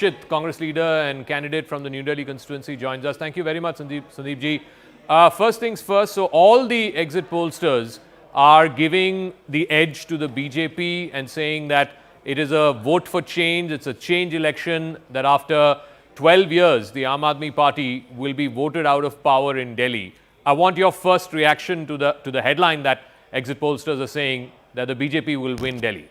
Dikshit, Congress leader and candidate from the New Delhi constituency, joins us. Thank you very much, Sandeep ji. First things first, so all the exit pollsters are giving the edge to the BJP and saying that it is a vote for change, it's a change election, that after 12 years, the Aam Aadmi Party will be voted out of power in Delhi. I want your first reaction to the headline that exit pollsters are saying that the BJP will win Delhi.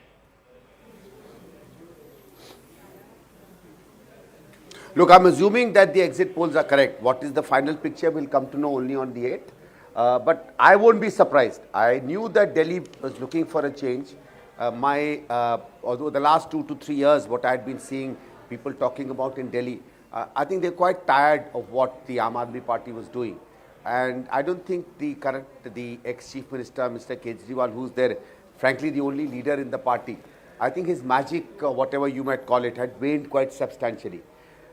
Look, I'm assuming that the exit polls are correct. What is the final picture, we'll come to know only on the 8th. But I won't be surprised. I knew that Delhi was looking for a change. Although the last 2 to 3 years, what I had been seeing people talking about in Delhi, I think they're quite tired of what the Aam Aadmi Party was doing. And I don't think the ex-Chief Minister, Mr. Kejriwal, who's there, frankly, the only leader in the party, I think his magic, whatever you might call it, had waned quite substantially.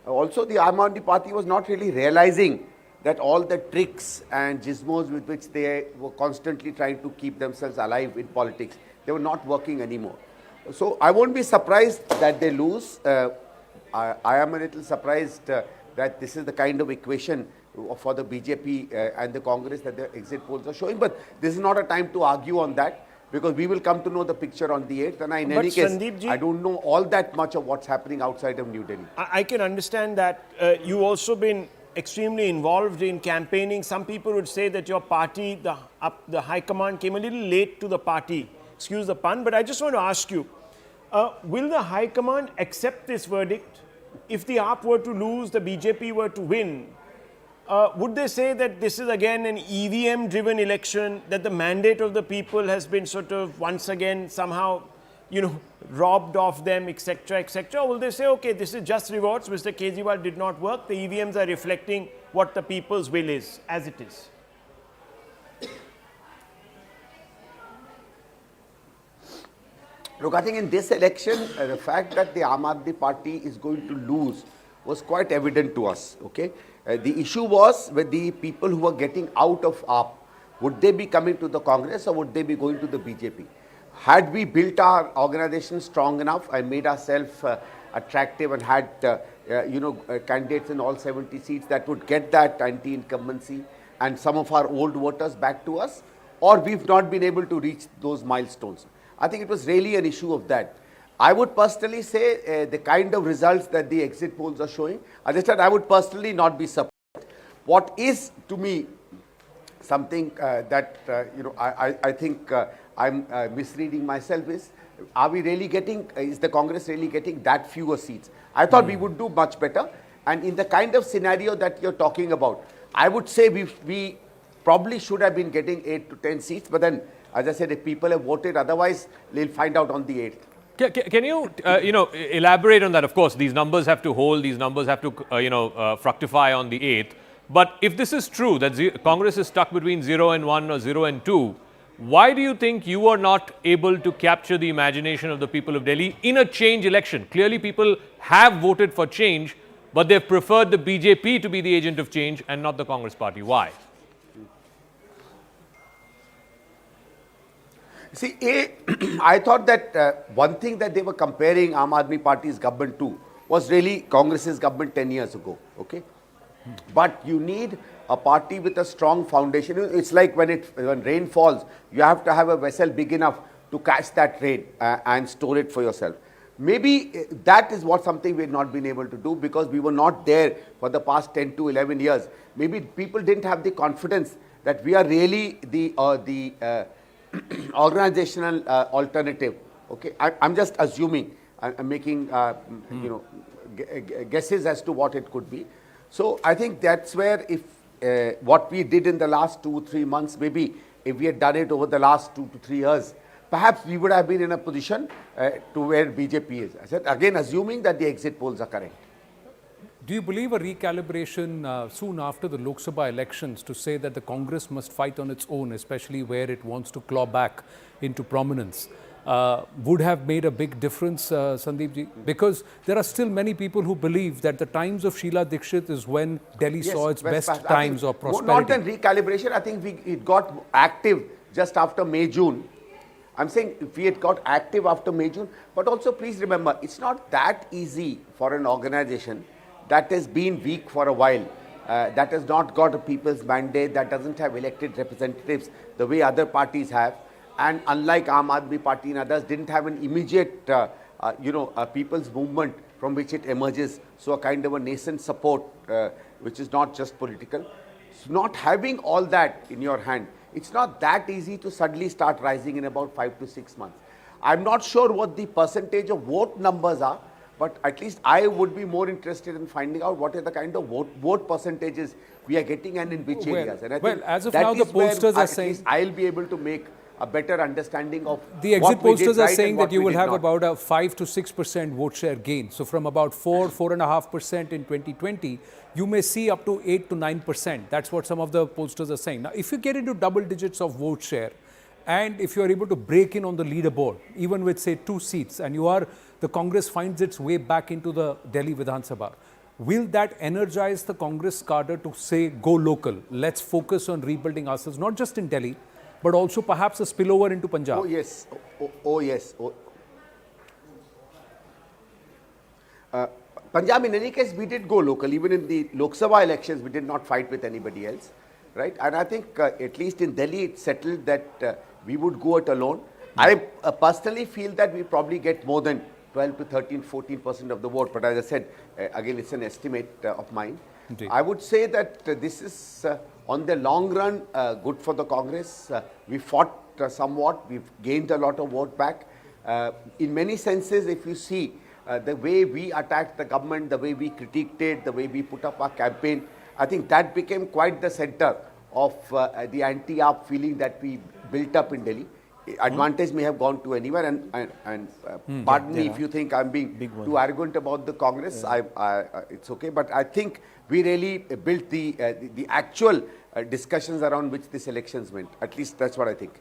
Also, the Aam Aadmi Party was not really realizing that all the tricks and gizmos with which they were constantly trying to keep themselves alive in politics, they were not working anymore. So I won't be surprised that they lose. I am a little surprised that this is the kind of equation for the BJP and the Congress that the exit polls are showing. But this is not a time to argue on that, because we will come to know the picture on the 8th. And in any case, I don't know all that much of what's happening outside of New Delhi. I can understand that. You've also been extremely involved in campaigning. Some people would say that your party, the high command came a little late to the party. Excuse the pun, but I just want to ask you, will the high command accept this verdict? If the AAP were to lose, the BJP were to win, would they say that this is again an EVM-driven election, that the mandate of the people has been sort of once again somehow, robbed of them, etc., etc.? Or will they say, okay, this is just rewards, Mr. Kejriwal did not work, the EVMs are reflecting what the people's will is, as it is? Look, I think in this election, the fact that the Aam Aadmi Party is going to lose was quite evident to us, okay? The issue was with the people who were getting out of AAP, would they be coming to the Congress or would they be going to the BJP? Had we built our organization strong enough and made ourselves attractive and had, candidates in all 70 seats that would get that anti-incumbency and some of our old voters back to us, or we've not been able to reach those milestones? I think it was really an issue of that. I would personally say the kind of results that the exit polls are showing, as I said, I would personally not be surprised. What is, to me, something that, I think I'm misreading myself is the Congress really getting that fewer seats? I thought we would do much better. And in the kind of scenario that you're talking about, I would say we probably should have been getting 8 to 10 seats. But then, as I said, if people have voted otherwise, they'll find out on the 8th. Can you, elaborate on that? Of course, these numbers have to hold, these numbers have to, fructify on the 8th. But if this is true, that Congress is stuck between 0 and 1 or 0 and 2, why do you think you are not able to capture the imagination of the people of Delhi in a change election? Clearly, people have voted for change, but they've preferred the BJP to be the agent of change and not the Congress party. Why? See, I thought that one thing that they were comparing Aam Aadmi Party's government to was really Congress's government 10 years ago, okay? But you need a party with a strong foundation. It's like when rain falls, you have to have a vessel big enough to catch that rain and store it for yourself. Maybe that is something we have not been able to do, because we were not there for the past 10 to 11 years. Maybe people didn't have the confidence that we are really the organizational alternative. Okay, I'm just assuming. I'm making guesses as to what it could be. So I think that's where, if what we did in the last 2-3 months, maybe if we had done it over the last 2 to 3 years, perhaps we would have been in a position to where BJP is. I said, again, assuming that the exit polls are correct. Do you believe a recalibration soon after the Lok Sabha elections to say that the Congress must fight on its own, especially where it wants to claw back into prominence, would have made a big difference, Sandeep ji? Because there are still many people who believe that the times of Sheila Dikshit is when Delhi saw its best times of prosperity. Not in recalibration. I think it got active just after May, June. I'm saying if we had got active after May, June, but also please remember, it's not that easy for an organization that has been weak for a while, that has not got a people's mandate, that doesn't have elected representatives the way other parties have, and unlike Aam Aadmi Party and others, didn't have an immediate, people's movement from which it emerges. So a kind of a nascent support, which is not just political. So not having all that in your hand, it's not that easy to suddenly start rising in about 5 to 6 months. I'm not sure what the percentage of vote numbers are, but at least I would be more interested in finding out what are the kind of vote percentages we are getting and in which areas. And I think as of that now, the is where pollsters are at saying least I'll be able to make a better understanding of the exit what we did pollsters are right saying and that what you we will did have not. about a 5 to 6% vote share gain. So from about 4.5% in 2020, you may see up to 8 to 9%. That's what some of the pollsters are saying. Now, if you get into double digits of vote share, and if you are able to break in on the leaderboard, even with say 2 seats, and the Congress finds its way back into the Delhi Vidhan Sabha, will that energize the Congress cadre to say, go local, let's focus on rebuilding ourselves, not just in Delhi, but also perhaps a spillover into Punjab? Oh yes, oh yes. Punjab, in any case, we did go local. Even in the Lok Sabha elections, we did not fight with anybody else, right? And I think at least in Delhi, it's settled that we would go it alone. I personally feel that we probably get more than 12 to 13, 14% of the vote. But as I said, again, it's an estimate of mine. Indeed. I would say that this is, on the long run, good for the Congress. We fought somewhat. We've gained a lot of vote back. In many senses, if you see the way we attacked the government, the way we critiqued it, the way we put up our campaign, I think that became quite the center of the anti-AAP feeling that we built up in Delhi. Advantage may have gone to anywhere, and pardon me if you think I'm being too arrogant about the Congress. It's okay, but I think we really built the actual discussions around which these elections went. At least that's what I think.